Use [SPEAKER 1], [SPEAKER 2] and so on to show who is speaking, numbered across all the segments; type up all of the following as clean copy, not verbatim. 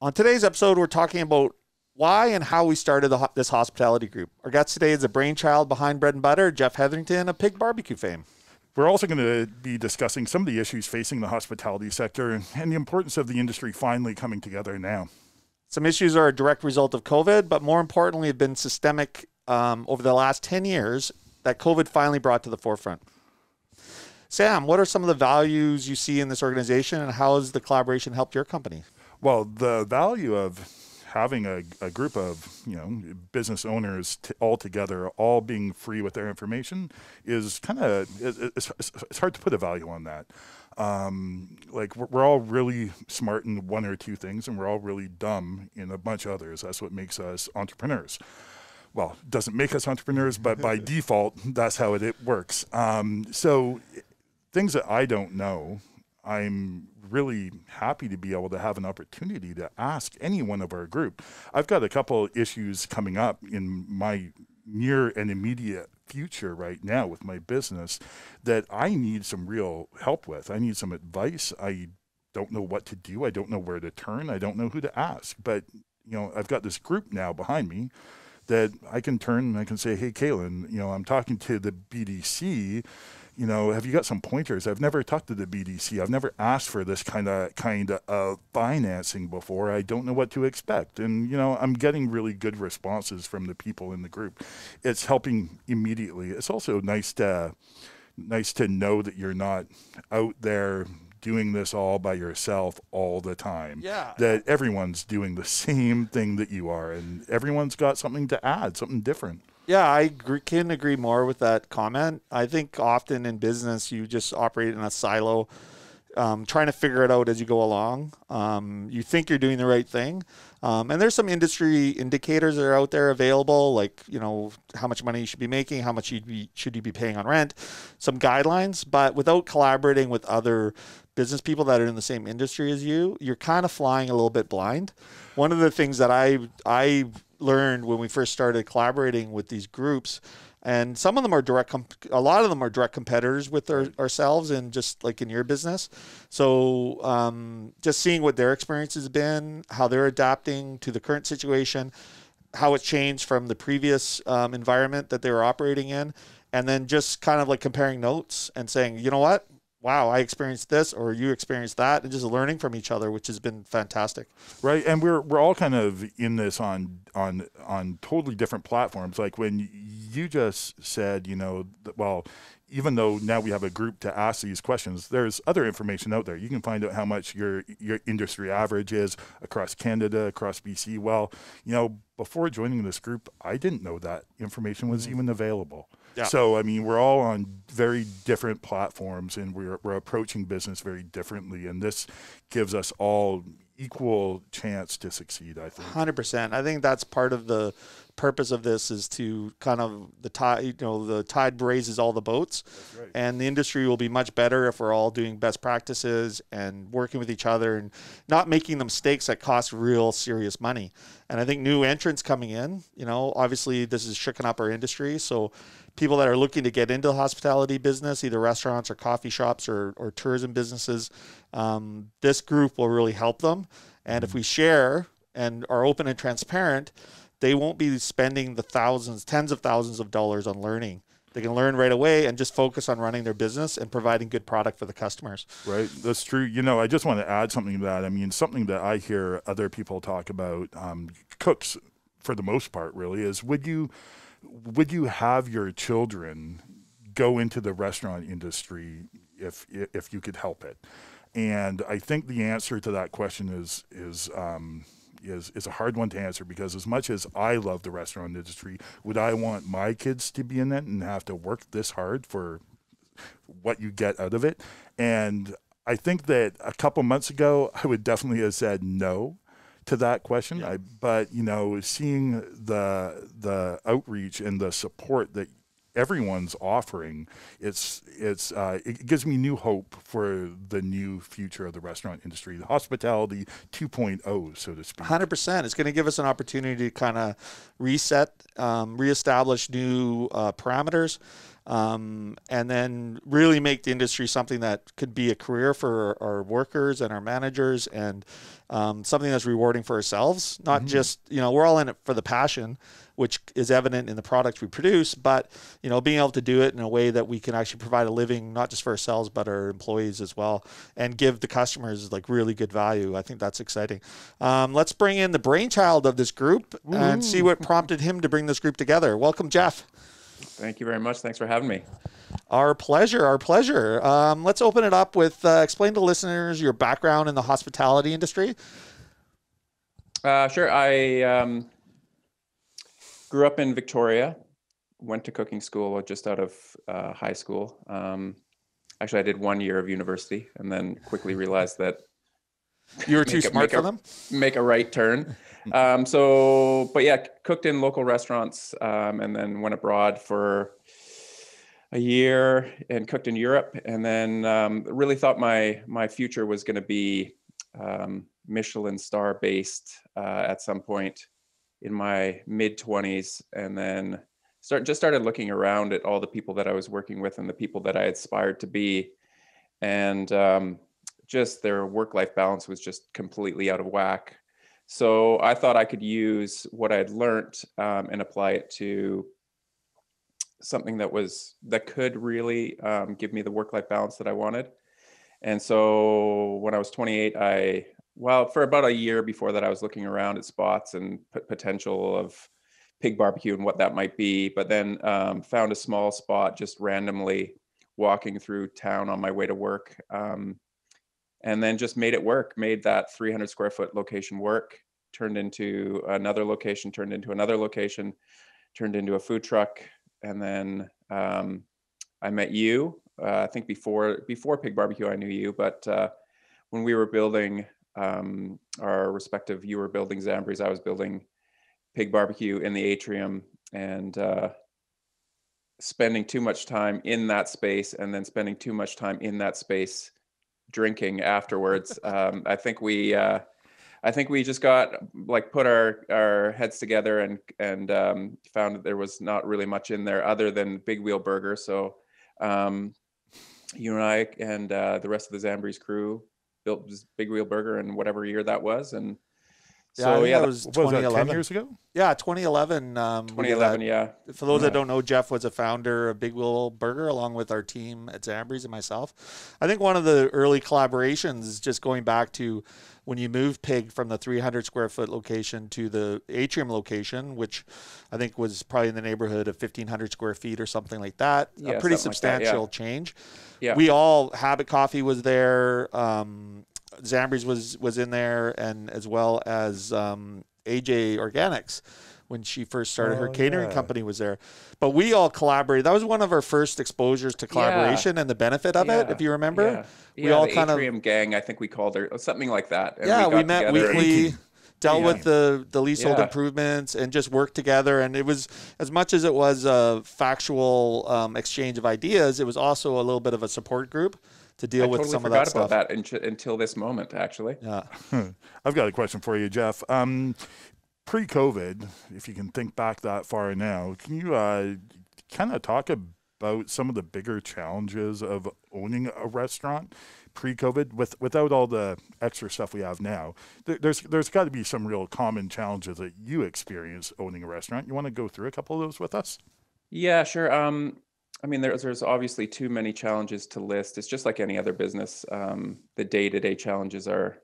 [SPEAKER 1] On today's episode, we're talking about why and how we started this hospitality group. Our guest today is the brainchild behind Bread and Butter, Jeff Hetherington of Pig Barbecue fame.
[SPEAKER 2] We're also going to be discussing some of the issues facing the hospitality sector and the importance of the industry finally coming together now.
[SPEAKER 1] Some issues are a direct result of COVID, but more importantly have been systemic over the last 10 years that COVID finally brought to the forefront. Sam, what are some of the values you see in this organization, and how has the collaboration helped your company?
[SPEAKER 2] Well, the value of having a group of business owners all together, all being free with their information, is kind of it's hard to put a value on that. Like we're all really smart in one or two things, and we're all really dumb in a bunch of others. That's what makes us entrepreneurs. Well, it doesn't make us entrepreneurs, but by default, that's how it works. So things that I don't know, I'm really happy to be able to have an opportunity to ask any one of our group. I've got a couple issues coming up in my near and immediate future right now with my business that I need some real help with. I need some advice. I don't know what to do. I don't know where to turn. I don't know who to ask. But, I've got this group now behind me that I can turn and I can say, hey, Kaylin, I'm talking to the BDC. Have you got some pointers? I've never talked to the BDC. I've never asked for this kind of financing before. I don't know what to expect. And, I'm getting really good responses from the people in the group. It's helping immediately. It's also nice to know that you're not out there doing this all by yourself all the time.
[SPEAKER 1] Yeah.
[SPEAKER 2] That everyone's doing the same thing that you are, and everyone's got something to add, something different.
[SPEAKER 1] Yeah, I can agree more with that comment. I think often in business, you just operate in a silo, trying to figure it out as you go along. You think you're doing the right thing. And there's some industry indicators that are out there available, like, how much money you should be making, how much should you be paying on rent, some guidelines. But without collaborating with other business people that are in the same industry as you, you're kind of flying a little bit blind. One of the things that I learned when we first started collaborating with these groups, and some of them are a lot of them are direct competitors with ourselves, and just like in your business. So just seeing what their experience has been, how they're adapting to the current situation, how it's changed from the previous environment that they were operating in, and then just kind of like comparing notes and saying, you know what? Wow, I experienced this, or you experienced that, and just learning from each other, which has been fantastic.
[SPEAKER 2] Right, and we're all kind of in this on totally different platforms. Like when you just said, well, even though now we have a group to ask these questions, there's other information out there. You can find out how much your industry average is across Canada, across BC. Well, before joining this group, I didn't know that information was even available. Yeah. So, we're all on very different platforms, and we're approaching business very differently. And this gives us all equal chance to succeed, I think.
[SPEAKER 1] 100%. I think that's part of the purpose of this, is to kind of the tide raises all the boats.
[SPEAKER 2] That's right.
[SPEAKER 1] And the industry will be much better if we're all doing best practices and working with each other and not making the mistakes that cost real serious money. And I think new entrants coming in, obviously this has shooken up our industry. So people that are looking to get into the hospitality business, either restaurants or coffee shops or tourism businesses, this group will really help them. And if we share and are open and transparent, they won't be spending the tens of thousands of dollars on learning. They can learn right away and just focus on running their business and providing good product for the customers.
[SPEAKER 2] Right. That's true. I just want to add something to that. Something that I hear other people talk about, cooks for the most part really, is would you have your children go into the restaurant industry if you could help it? And I think the answer to that question is a hard one to answer, because as much as I love the restaurant industry, would I want my kids to be in it and have to work this hard for what you get out of it? And I think that a couple months ago, I would definitely have said no to that question.
[SPEAKER 1] Yeah.
[SPEAKER 2] But seeing the outreach and the support that everyone's offering, it gives me new hope for the new future of the restaurant industry, the hospitality 2.0, so to speak.
[SPEAKER 1] 100%. It's going to give us an opportunity to kind of reset, reestablish new parameters. and then really make the industry something that could be a career for our workers and our managers, and something that's rewarding for ourselves. Not just, we're all in it for the passion, which is evident in the products we produce, but being able to do it in a way that we can actually provide a living, not just for ourselves, but our employees as well, and give the customers like really good value. I think that's exciting. Let's bring in the brainchild of this group and see what prompted him to bring this group together. Welcome, Jeff.
[SPEAKER 3] Thank you very much. Thanks for having me.
[SPEAKER 1] Our pleasure. Our pleasure. Let's open it up with explain to listeners your background in the hospitality industry.
[SPEAKER 3] Sure. I grew up in Victoria, went to cooking school just out of high school. Actually, I did 1 year of university and then quickly realized that
[SPEAKER 1] you were too smart for them.
[SPEAKER 3] Make a right turn. But yeah, cooked in local restaurants, and then went abroad for a year and cooked in Europe. And then really thought my future was going to be Michelin star based at some point in my mid-20s, and then started looking around at all the people that I was working with and the people that I aspired to be, and just their work-life balance was just completely out of whack. So I thought I could use what I had learned and apply it to something that could really give me the work-life balance that I wanted. And so when I was 28, for about a year before that, I was looking around at spots and potential of pig barbecue and what that might be, but then found a small spot just randomly walking through town on my way to work. And then just made it work, made that 300 square foot location work, turned into another location, turned into another location, turned into a food truck. And then I met you. I think before Pig Barbecue, I knew you, but when we were building our respective, you were building Zambries, I was building Pig Barbecue in the atrium, and spending too much time in that space, and then spending too much time in that space drinking afterwards. I think we just got put our heads together and found that there was not really much in there other than Big Wheel Burger. So you and I and the rest of the Zambries crew built this Big Wheel Burger in whatever year that was. And so
[SPEAKER 1] that was 2011.
[SPEAKER 2] Was that 10 years ago?
[SPEAKER 1] Yeah, 2011.
[SPEAKER 3] 2011, yeah.
[SPEAKER 1] For those that don't know, Jeff was a founder of Big Wheel Burger along with our team at Zambries and myself. I think one of the early collaborations is just going back to when you moved Pig from the 300 square foot location to the atrium location, which I think was probably in the neighborhood of 1,500 square feet or something like that.
[SPEAKER 3] Yeah,
[SPEAKER 1] a pretty substantial change.
[SPEAKER 3] Yeah.
[SPEAKER 1] We all, Habit Coffee was there. Zambries was in there, and as well as AJ Organics when she first started. Her catering company was there. But we all collaborated. That was one of our first exposures to collaboration and the benefit of it, if you remember.
[SPEAKER 3] Yeah. We all the Atrium Gang, I think we called her, something like that.
[SPEAKER 1] And we met weekly, dealt with the leasehold improvements, and just worked together. And it was, as much as it was a factual exchange of ideas, it was also a little bit of a support group to deal with some of that stuff.
[SPEAKER 3] I totally forgot about that until this moment, actually.
[SPEAKER 1] Yeah.
[SPEAKER 2] I've got a question for you, Jeff. Pre-COVID, if you can think back that far now, can you kind of talk about some of the bigger challenges of owning a restaurant pre-COVID without all the extra stuff we have now? There's got to be some real common challenges that you experience owning a restaurant. You want to go through a couple of those with us?
[SPEAKER 3] Yeah, sure. I mean, there's obviously too many challenges to list. It's just like any other business. The day-to-day challenges are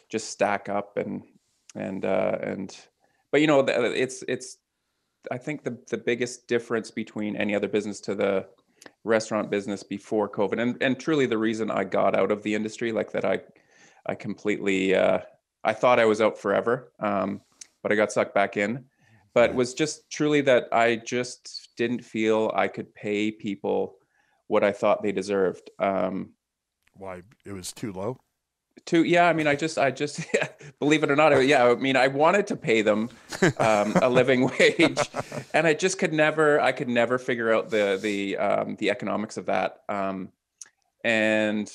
[SPEAKER 3] just stack up, but it's I think the biggest difference between any other business to the restaurant business before COVID, and truly the reason I got out of the industry, like that I completely I thought I was out forever, but I got sucked back in. But was just truly that I just didn't feel I could pay people what I thought they deserved.
[SPEAKER 2] Why? It was too low?
[SPEAKER 3] I mean, I just believe it or not, I wanted to pay them a living wage, and I just could never figure out the economics of that. And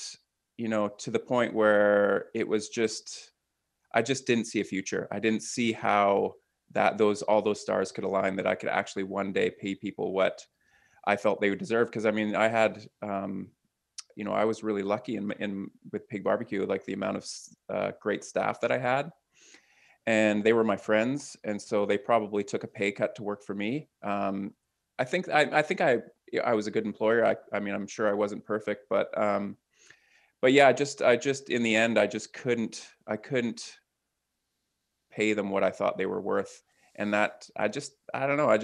[SPEAKER 3] to the point where it was just, I just didn't see a future. I didn't see how all those stars could align, that I could actually one day pay people what I felt they would deserve. Because I mean, I had, I was really lucky in with Pig Barbecue, like the amount of great staff that I had, and they were my friends, and so they probably took a pay cut to work for me. I was a good employer. I mean, I'm sure I wasn't perfect, but yeah, I just in the end, I couldn't pay them what I thought they were worth. And that I don't know, I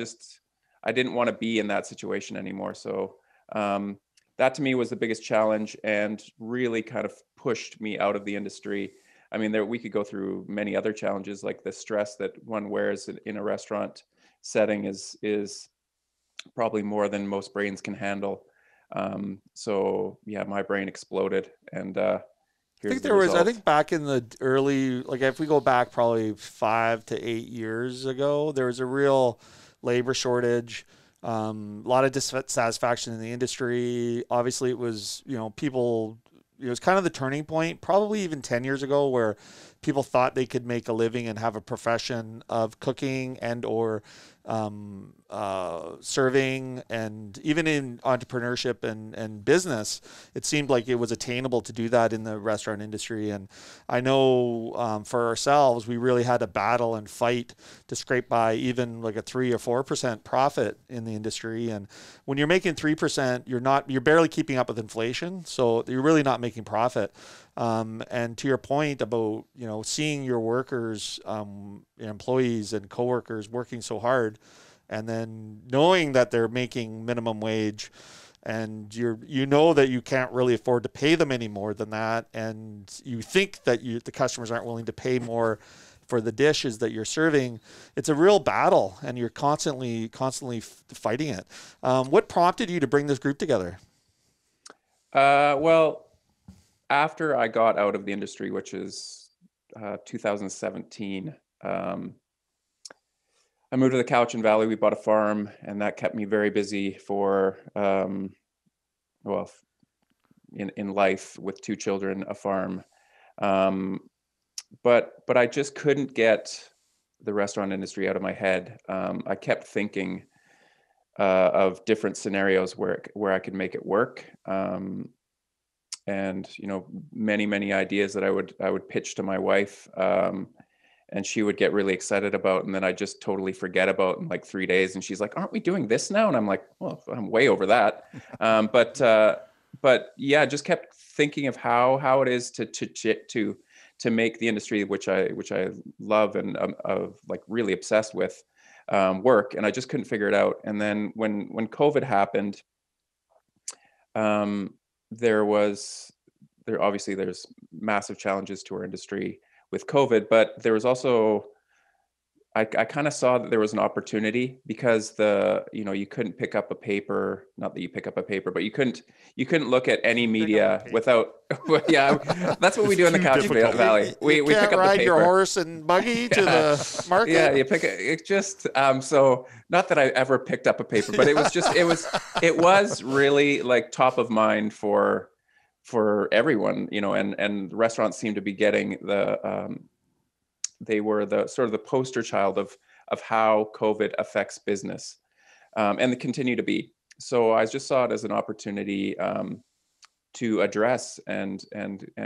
[SPEAKER 3] didn't want to be in that situation anymore. So that to me was the biggest challenge and really kind of pushed me out of the industry. I mean, we could go through many other challenges, like the stress that one wears in a restaurant setting is probably more than most brains can handle. So yeah, my brain exploded, and
[SPEAKER 1] I
[SPEAKER 3] here's
[SPEAKER 1] think
[SPEAKER 3] the
[SPEAKER 1] there was, I
[SPEAKER 3] result.
[SPEAKER 1] think back in the early, like if we go back probably 5 to 8 years ago, there was a real labor shortage, a lot of dissatisfaction in the industry. Obviously, it was, people, it was kind of the turning point, probably even 10 years ago, where people thought they could make a living and have a profession of cooking and or serving, and even in entrepreneurship and business, it seemed like it was attainable to do that in the restaurant industry. And I know for ourselves, we really had to battle and fight to scrape by even like a 3 or 4% profit in the industry. And when you're making 3%, you're barely keeping up with inflation, so you're really not making profit. And to your point about, seeing your workers, your employees and coworkers working so hard, and then knowing that they're making minimum wage, and you know that you can't really afford to pay them any more than that, and you think that the customers aren't willing to pay more for the dishes that you're serving. It's a real battle, and you're constantly fighting it. What prompted you to bring this group together?
[SPEAKER 3] Well, after I got out of the industry, which is 2017, I moved to the Cowichan Valley. We bought a farm, and that kept me very busy for, well, in life with 2 children, a farm. But I just couldn't get the restaurant industry out of my head. I kept thinking of different scenarios where I could make it work. And many ideas that I would pitch to my wife, and she would get really excited about, and then I just totally forget about in like 3 days, and she's like, "Aren't we doing this now?" And I'm like, "Well, I'm way over that." But yeah, just kept thinking of how it is to make the industry, which I love and like really obsessed with, work, and I just couldn't figure it out. And then when COVID happened, there's massive challenges to our industry with COVID, but there was also, I kind of saw that there was an opportunity, because you couldn't pick up a paper, not that you pick up a paper, but you couldn't look at any media without, well, yeah, that's what we do in the Cowichan Valley. We
[SPEAKER 1] can't
[SPEAKER 3] pick up
[SPEAKER 1] ride
[SPEAKER 3] the
[SPEAKER 1] your
[SPEAKER 3] paper.
[SPEAKER 1] horse and buggy to the market.
[SPEAKER 3] Yeah, you pick it just so not that I ever picked up a paper, but it was really like top of mind for everyone, and restaurants seem to be getting they were the sort of the poster child of how COVID affects business, and they continue to be. So I just saw it as an opportunity to address and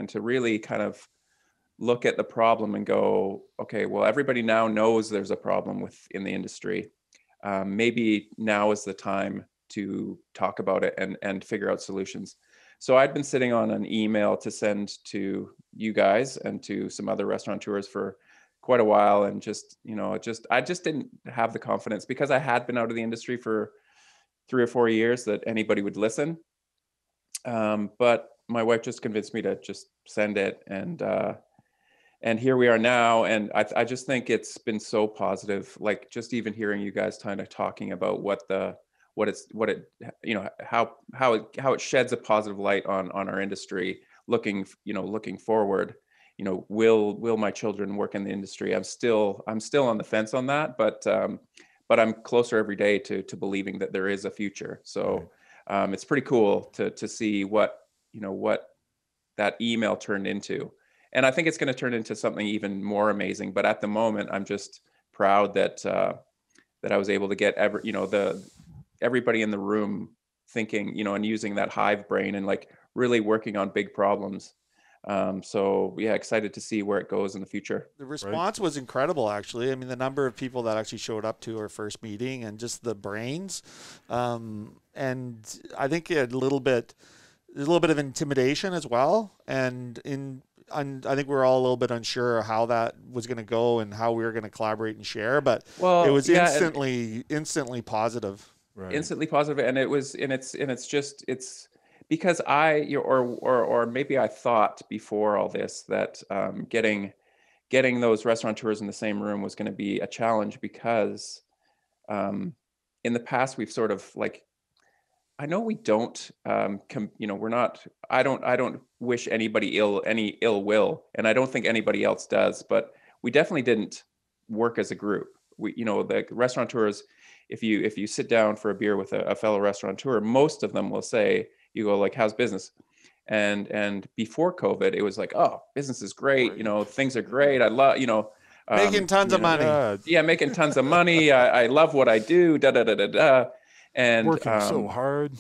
[SPEAKER 3] to really kind of look at the problem and go, okay, well, everybody now knows there's a problem in the industry. Maybe now is the time to talk about it and figure out solutions. So I'd been sitting on an email to send to you guys and to some other restaurateurs for quite a while, and I just didn't have the confidence, because I had been out of the industry for 3 or 4 years, that anybody would listen. But my wife just convinced me to just send it, and here we are now. And I just think it's been so positive, like just even hearing you guys kind of talking about how it sheds a positive light on our industry, looking forward. Will my children work in the industry? I'm still on the fence on that, but I'm closer every day to believing that there is a future. So it's pretty cool to see what that email turned into. And I think it's going to turn into something even more amazing. But at the moment, I'm just proud that I was able to get everybody in the room thinking, and using that hive brain and like really working on big problems. So yeah, excited to see where it goes in the future.
[SPEAKER 1] The response was incredible, actually. I mean, the number of people that actually showed up to our first meeting and just the brains. And I think there's a little bit of intimidation as well. And I think we were all a little bit unsure how that was going to go and how we were going to collaborate and share, but it was instantly positive.
[SPEAKER 2] Right.
[SPEAKER 3] Instantly positive, and it's because or maybe I thought before all this that getting those restaurateurs in the same room was going to be a challenge, because in the past we've sort of like, I know we don't we're not, I don't wish anybody any ill will, and I don't think anybody else does, but we definitely didn't work as a group. We, the restaurateurs, if you sit down for a beer with a fellow restaurateur, most of them will say, you go like, how's business? And before COVID, it was like, oh, business is great. Things are great. I love,
[SPEAKER 1] making tons of money.
[SPEAKER 3] Yeah, making tons of money. I love what I do. Da da da da da. And
[SPEAKER 2] working so hard.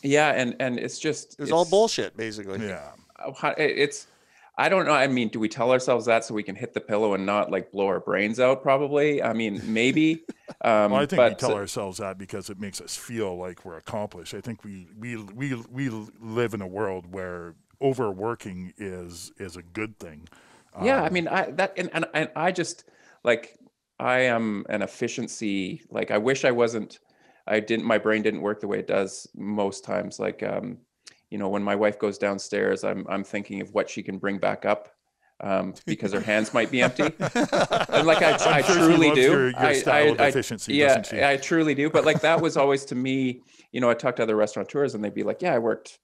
[SPEAKER 3] Yeah, and it's
[SPEAKER 1] all bullshit, basically.
[SPEAKER 2] Yeah.
[SPEAKER 3] I don't know. I mean, do we tell ourselves that so we can hit the pillow and not like blow our brains out? Probably. I mean, maybe.
[SPEAKER 2] Well, I think we tell ourselves that because it makes us feel like we're accomplished. I think we live in a world where overworking is a good thing.
[SPEAKER 3] Yeah, I mean, I just like, I am an efficiency. Like, I wish I wasn't. My brain didn't work the way it does most times. Like, when my wife goes downstairs, I'm thinking of what she can bring back up, because her hands might be empty. And like, I truly do.
[SPEAKER 2] Your style of efficiency,
[SPEAKER 3] yeah, I truly do. But like, that was always to me, I talked to other restaurateurs and they'd be like, yeah, I worked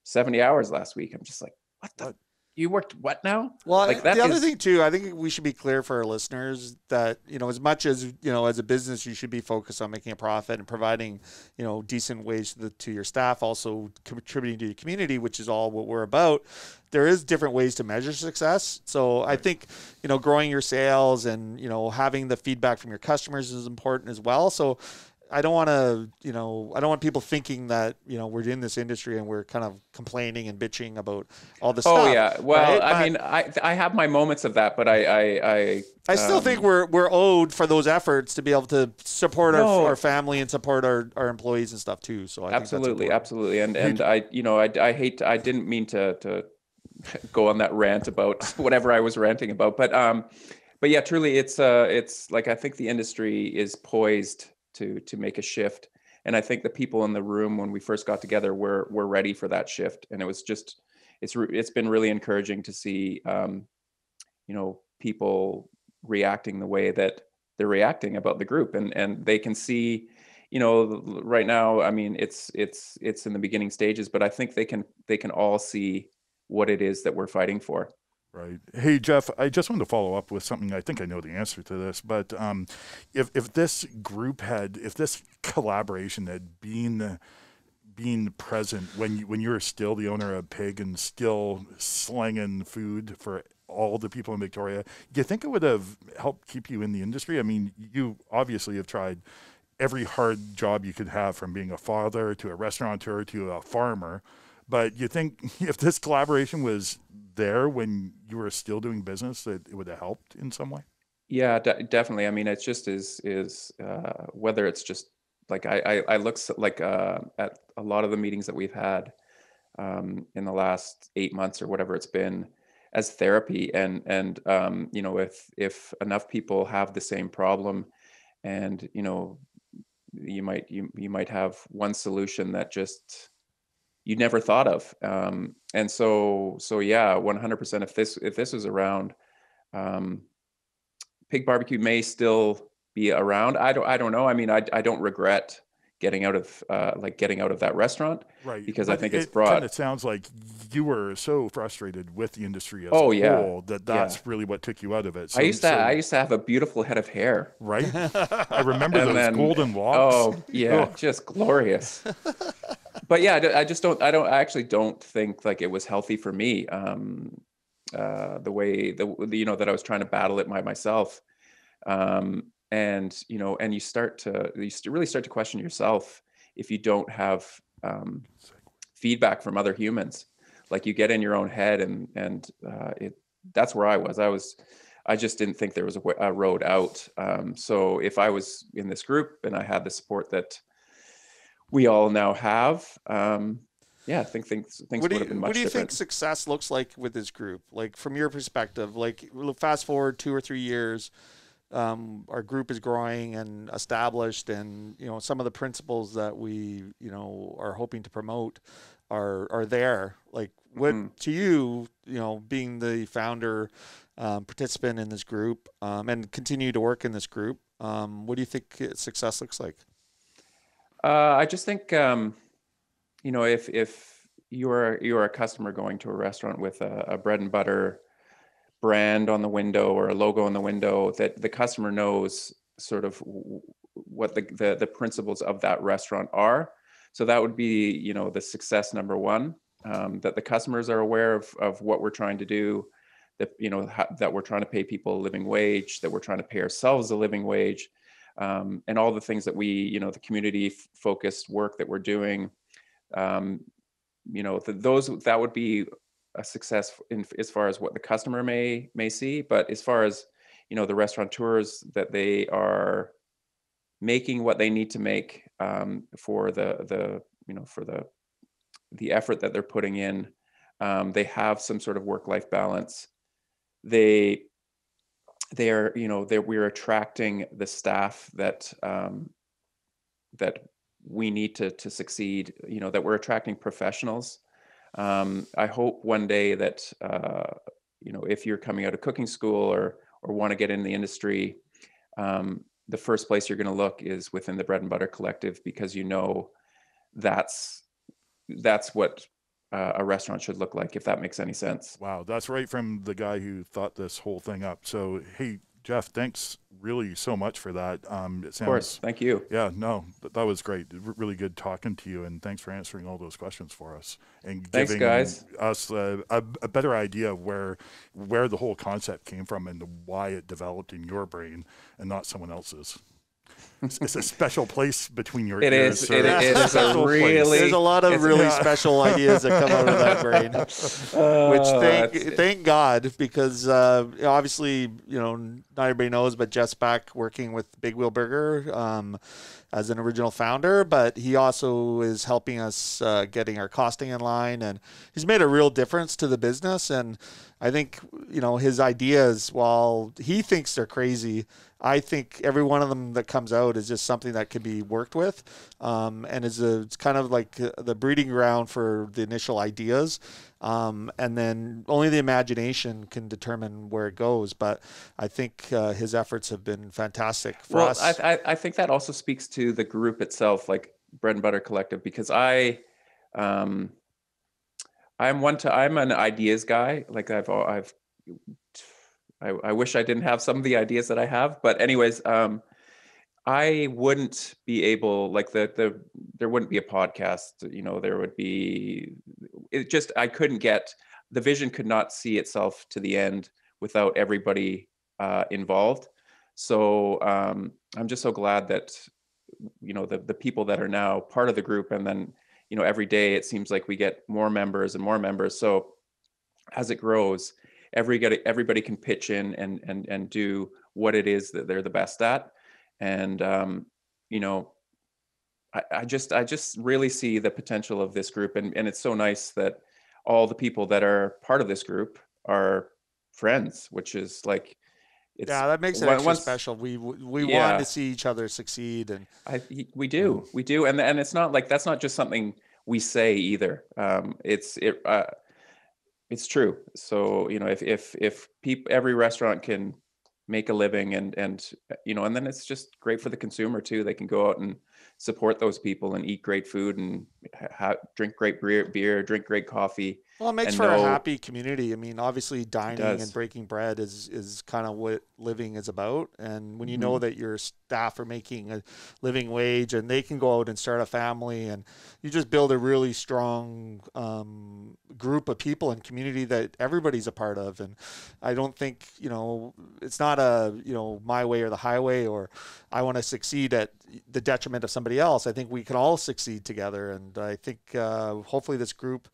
[SPEAKER 3] 70 hours last week. I'm just like, what? You worked what now?
[SPEAKER 1] Well, like, the other thing too, I think we should be clear for our listeners that, as much as, as a business, you should be focused on making a profit and providing, decent wage to your staff, also contributing to your community, which is all what we're about. There is different ways to measure success. So I think, growing your sales and, having the feedback from your customers is important as well. So I don't want to, I don't want people thinking that, we're in this industry and we're kind of complaining and bitching about all this stuff.
[SPEAKER 3] Oh yeah. Well, right? I mean, I have my moments of that, but I
[SPEAKER 1] still think we're owed for those efforts to be able to support our family and support our employees and stuff too. So I
[SPEAKER 3] absolutely. And I didn't mean to go on that rant about whatever I was ranting about, but yeah, truly it's like, I think the industry is poised to make a shift, and I think the people in the room when we first got together were ready for that shift, and it was just it's been really encouraging to see people reacting the way that they're reacting about the group, and they can see right now, I mean, it's in the beginning stages, but I think they can all see what it is that we're fighting for.
[SPEAKER 2] Right. Hey, Jeff, I just wanted to follow up with something. I think I know the answer to this, but if this collaboration had been present when you were still the owner of Pig and still slinging food for all the people in Victoria, do you think it would have helped keep you in the industry? I mean, you obviously have tried every hard job you could have, from being a father to a restaurateur to a farmer. But you think if this collaboration was there when you were still doing business, that it would have helped in some way?
[SPEAKER 3] Yeah, definitely. I mean, it's just whether it's just like, I look like at a lot of the meetings that we've had in the last 8 months or whatever it's been, as therapy, and if enough people have the same problem, and you might have one solution that just you never thought of, and so yeah, 100%. If this was around, Pig Barbecue may still be around. I don't know. I mean, I don't regret getting out of that restaurant,
[SPEAKER 2] right?
[SPEAKER 3] Because
[SPEAKER 2] but
[SPEAKER 3] I think it's brought.
[SPEAKER 2] It sounds like you were so frustrated with the industry as a whole that's really what took you out of it. So,
[SPEAKER 3] I used to have a beautiful head of hair.
[SPEAKER 2] Right. I remember those golden locks.
[SPEAKER 3] Oh yeah, just glorious. But yeah, I actually don't think like it was healthy for me. The way that I was trying to battle it by myself. And you really start to question yourself if you don't have feedback from other humans. Like you get in your own head, and that's where I was. I just didn't think there was a road out. So if I was in this group and I had the support that we all now have, I think things would have been much different.
[SPEAKER 1] What do you think success looks like with this group? Like from your perspective, like fast forward 2 or 3 years, our group is growing and established, and some of the principles that we are hoping to promote are there. Like what to you, being the founder, participant in this group, and continue to work in this group, what do you think success looks like?
[SPEAKER 3] I just think if you're a customer going to a restaurant with a bread and butter brand on the window or a logo on the window, that the customer knows sort of what the principles of that restaurant are. So that would be, the success number one, that the customers are aware of what we're trying to do, that, that we're trying to pay people a living wage, that we're trying to pay ourselves a living wage, and all the things that we, the community focused work that we're doing, that would be a success as far as what the customer may see. But as far as, the restaurateurs, that they are making what they need to make for the effort that they're putting in. They have some sort of work-life balance. We're attracting the staff that we need to succeed, that we're attracting professionals. I hope one day that, if you're coming out of cooking school or want to get in the industry, the first place you're going to look is within the Bread and Butter Collective, because that's what a restaurant should look like, if that makes any sense.
[SPEAKER 2] Wow, that's right from the guy who thought this whole thing up. So, hey, Jeff, thanks really so much for that. It sounds,
[SPEAKER 3] of course, thank you.
[SPEAKER 2] Yeah, no, that was great. Really good talking to you, and thanks for answering all those questions for us and giving us a better idea of where the whole concept came from and why it developed in your brain and not someone else's. It's a special place between your ears.
[SPEAKER 3] It is a really.
[SPEAKER 1] There's a lot of really special ideas that come out of that brain, which thank God, because obviously not everybody knows, but Jeff's back working with Big Wheel Burger as an original founder, but he also is helping us getting our costing in line, and he's made a real difference to the business. And I think his ideas, while he thinks they're crazy, I think every one of them that comes out is just something that can be worked with, and it's kind of like the breeding ground for the initial ideas, and then only the imagination can determine where it goes. But I think his efforts have been fantastic for us.
[SPEAKER 3] I think that also speaks to the group itself, like Bread and Butter Collective, because I'm an ideas guy. Like I wish I didn't have some of the ideas that I have, but anyways, I wouldn't be able, like there wouldn't be a podcast, there would be, I couldn't get, the vision could not see itself to the end without everybody involved. So I'm just so glad that, the people that are now part of the group, and then, every day it seems like we get more members and more members. So as it grows, everybody can pitch in and do what it is that they're the best at. And, I just really see the potential of this group. And it's so nice that all the people that are part of this group are friends, which is like,
[SPEAKER 1] that makes it extra special. We want to see each other succeed, and
[SPEAKER 3] we do. And it's not like, that's not just something we say either. It's true. So, if every restaurant can make a living and then it's just great for the consumer too. They can go out and support those people and eat great food and drink great beer, drink great coffee.
[SPEAKER 1] Well, it makes for a happy community. I mean, obviously dining and breaking bread is kind of what living is about. And when you know that your staff are making a living wage and they can go out and start a family, and you just build a really strong group of people and community that everybody's a part of. And I don't think, it's not a, my way or the highway, or I want to succeed at, the detriment of somebody else. I think we can all succeed together. And I think hopefully this group,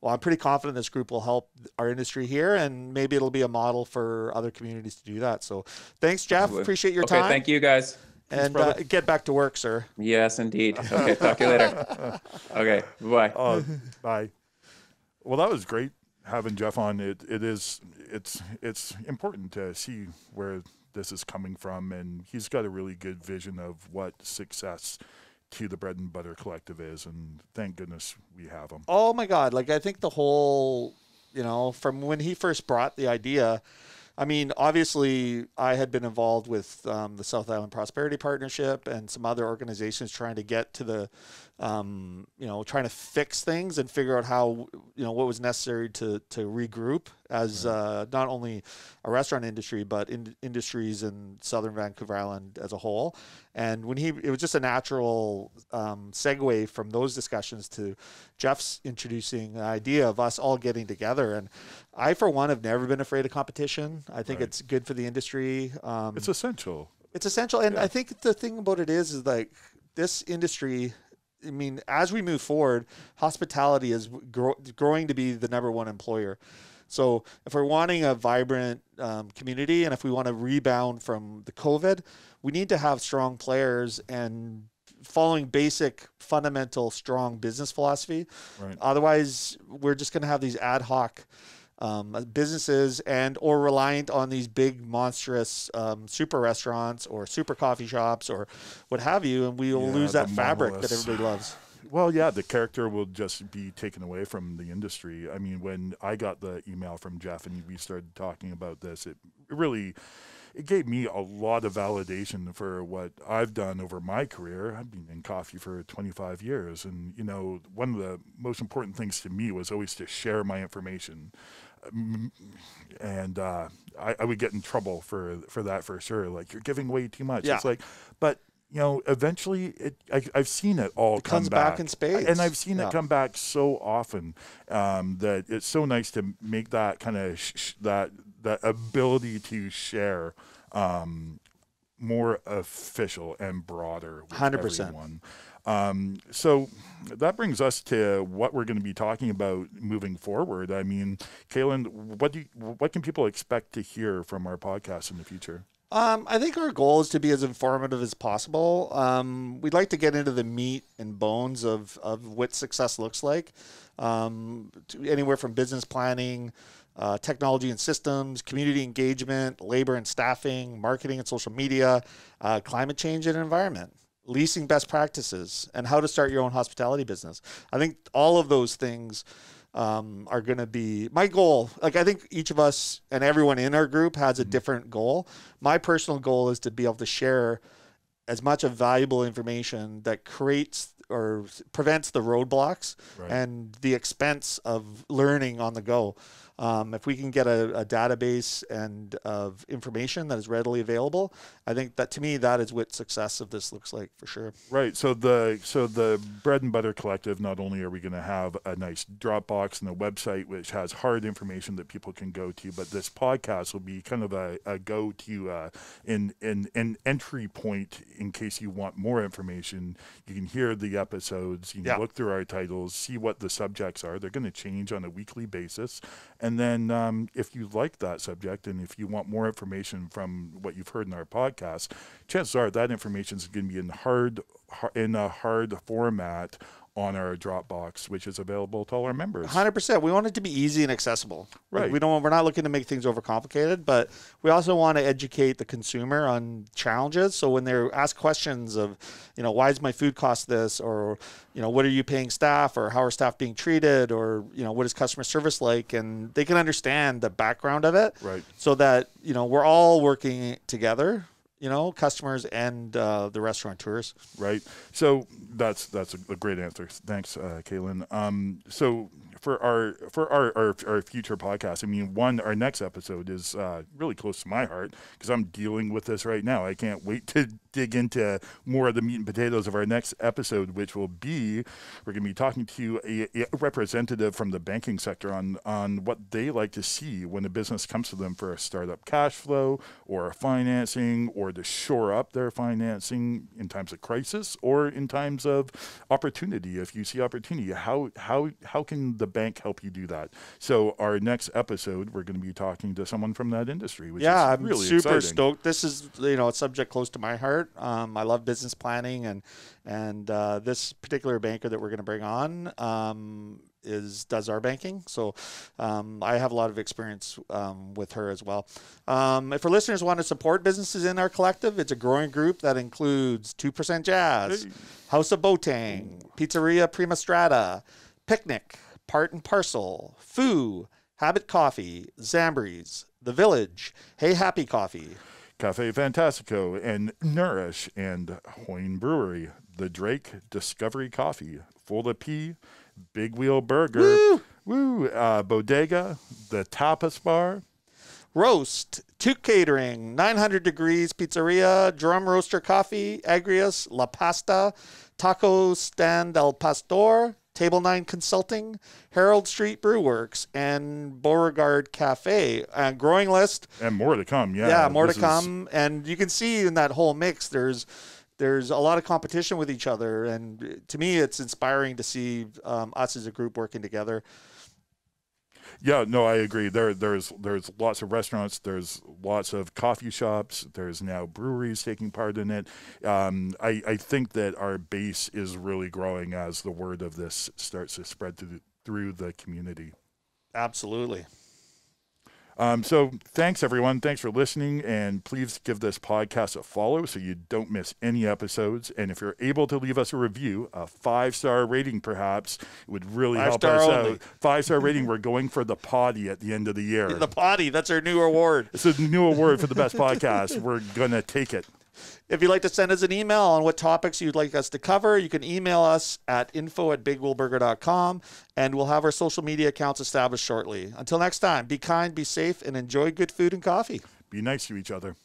[SPEAKER 1] well, I'm pretty confident this group will help our industry here, and maybe it'll be a model for other communities to do that. So thanks, Jeff.
[SPEAKER 3] Absolutely.
[SPEAKER 1] Appreciate your time.
[SPEAKER 3] Thank you, guys.
[SPEAKER 1] And get back to work, sir.
[SPEAKER 3] Yes, indeed. Okay, talk to you later. Okay, bye.
[SPEAKER 2] Bye. Well, that was great having Jeff on. It's important to see where this is coming from, and he's got a really good vision of what success to the Bread and Butter Collective is, and thank goodness we have him.
[SPEAKER 1] Oh my God. Like, I think the whole, from when he first brought the idea, I mean, obviously I had been involved with the South Island Prosperity Partnership and some other organizations trying to get to the, trying to fix things and figure out how, what was necessary to regroup as not only a restaurant industry, but industries in Southern Vancouver Island as a whole. And when it was just a natural segue from those discussions to Jeff's introducing the idea of us all getting together. And I, for one, have never been afraid of competition. I think it's good for the industry.
[SPEAKER 2] It's essential.
[SPEAKER 1] It's essential. And I think the thing about it is like this industry, I mean, as we move forward, hospitality is growing to be the number one employer. So if we're wanting a vibrant community, and if we want to rebound from the COVID, we need to have strong players and following basic, fundamental, strong business philosophy.
[SPEAKER 2] Right.
[SPEAKER 1] Otherwise, we're just going to have these ad hoc businesses or reliant on these big, monstrous super restaurants or super coffee shops or what have you, and we will lose that fabric that everybody loves.
[SPEAKER 2] Well, yeah, the character will just be taken away from the industry. I mean, when I got the email from Jeff and we started talking about this, it gave me a lot of validation for what I've done over my career. I've been in coffee for 25 years. And, one of the most important things to me was always to share my information. And I would get in trouble for that for sure. Like, you're giving away too much.
[SPEAKER 1] Yeah.
[SPEAKER 2] It's like, but eventually I've seen it all come
[SPEAKER 1] comes back in spades.
[SPEAKER 2] And I've seen it come back so often that it's so nice to make that kind of that ability to share more official and broader with
[SPEAKER 1] 100%.
[SPEAKER 2] everyone. So that brings us to what we're going to be talking about moving forward. I mean, Kaylin, what can people expect to hear from our podcast in the future?
[SPEAKER 1] I think our goal is to be as informative as possible. We'd like to get into the meat and bones of what success looks like, anywhere from business planning, technology and systems, community engagement, labor and staffing, marketing and social media, climate change and environment, leasing best practices, and how to start your own hospitality business. I think all of those things are going to be my goal. Like, I think each of us and everyone in our group has a different goal. My personal goal is to be able to share as much of valuable information that creates or prevents the roadblocks and the expense of learning on the go. If we can get a database and of information that is readily available, I think that, to me, that is what success of this looks like for sure.
[SPEAKER 2] Right. So the Bread and Butter Collective, not only are we going to have a nice Dropbox and a website which has hard information that people can go to, but this podcast will be kind of a go-to an entry point in case you want more information. You can hear the episodes, you can look through our titles, see what the subjects are. They're going to change on a weekly basis. And then if you like that subject and if you want more information from what you've heard in our podcast, chances are that information is going to be in a hard format on our Dropbox, which is available to all our members.
[SPEAKER 1] 100%. We want it to be easy and accessible.
[SPEAKER 2] Right.
[SPEAKER 1] Like, we're not looking to make things overcomplicated, but we also want to educate the consumer on challenges. So when they're asked questions of, why does my food cost this, or, what are you paying staff, or how are staff being treated, or, what is customer service like, and they can understand the background of it.
[SPEAKER 2] Right.
[SPEAKER 1] So that, we're all working together, customers and the restaurateurs.
[SPEAKER 2] Right. So that's a great answer. Thanks, Kaylin. So our future podcast. I mean, our next episode is really close to my heart because I'm dealing with this right now. I can't wait to dig into more of the meat and potatoes of our next episode, which will be, we're going to be talking to a representative from the banking sector on what they like to see when a business comes to them for a startup cash flow or a financing, or to shore up their financing in times of crisis or in times of opportunity. If you see opportunity, how can the bank help you do that? So our next episode, we're going to be talking to someone from that industry, which is
[SPEAKER 1] I'm
[SPEAKER 2] really
[SPEAKER 1] super
[SPEAKER 2] exciting.
[SPEAKER 1] stoked. This is, a subject close to my heart. I love business planning, and this particular banker that we're going to bring on does our banking. So I have a lot of experience with her as well. If our listeners want to support businesses in our collective, it's a growing group that includes 2% Jazz, House of Botang, Pizzeria Prima Strata, Picnic, Part and Parcel, Foo, Habit Coffee, Zambries, The Village, Hey Happy Coffee,
[SPEAKER 2] Cafe Fantastico, and Nourish, and Hoyne Brewery, The Drake, Discovery Coffee, Full of Pea, Big Wheel Burger, Bodega, The Tapas Bar,
[SPEAKER 1] Roast, Toque Catering, 900 Degrees Pizzeria, Drum Roaster Coffee, Agrias, La Pasta, Taco Stand El Pastor, Table 9 Consulting, Herald Street Brew Works, and Beauregard Cafe. Growing list.
[SPEAKER 2] And more to come, yeah.
[SPEAKER 1] Yeah, more to come. And you can see in that whole mix, there's a lot of competition with each other. And to me, it's inspiring to see us as a group working together.
[SPEAKER 2] Yeah, no, I agree. There's lots of restaurants. There's lots of coffee shops. There's now breweries taking part in it. I think that our base is really growing as the word of this starts to spread through the community.
[SPEAKER 1] Absolutely.
[SPEAKER 2] So thanks, everyone. Thanks for listening, and please give this podcast a follow so you don't miss any episodes. And if you're able to leave us a review, a 5-star rating perhaps, it would really help us out. 5-star rating. We're going for the Potty at the end of the year.
[SPEAKER 1] The Potty, that's our new award.
[SPEAKER 2] It's a new award for the best podcast. We're going to take it.
[SPEAKER 1] If you'd like to send us an email on what topics you'd like us to cover, you can email us at info@bigwheelburger.com, and we'll have our social media accounts established shortly. Until next time, be kind, be safe, and enjoy good food and coffee.
[SPEAKER 2] Be nice to each other.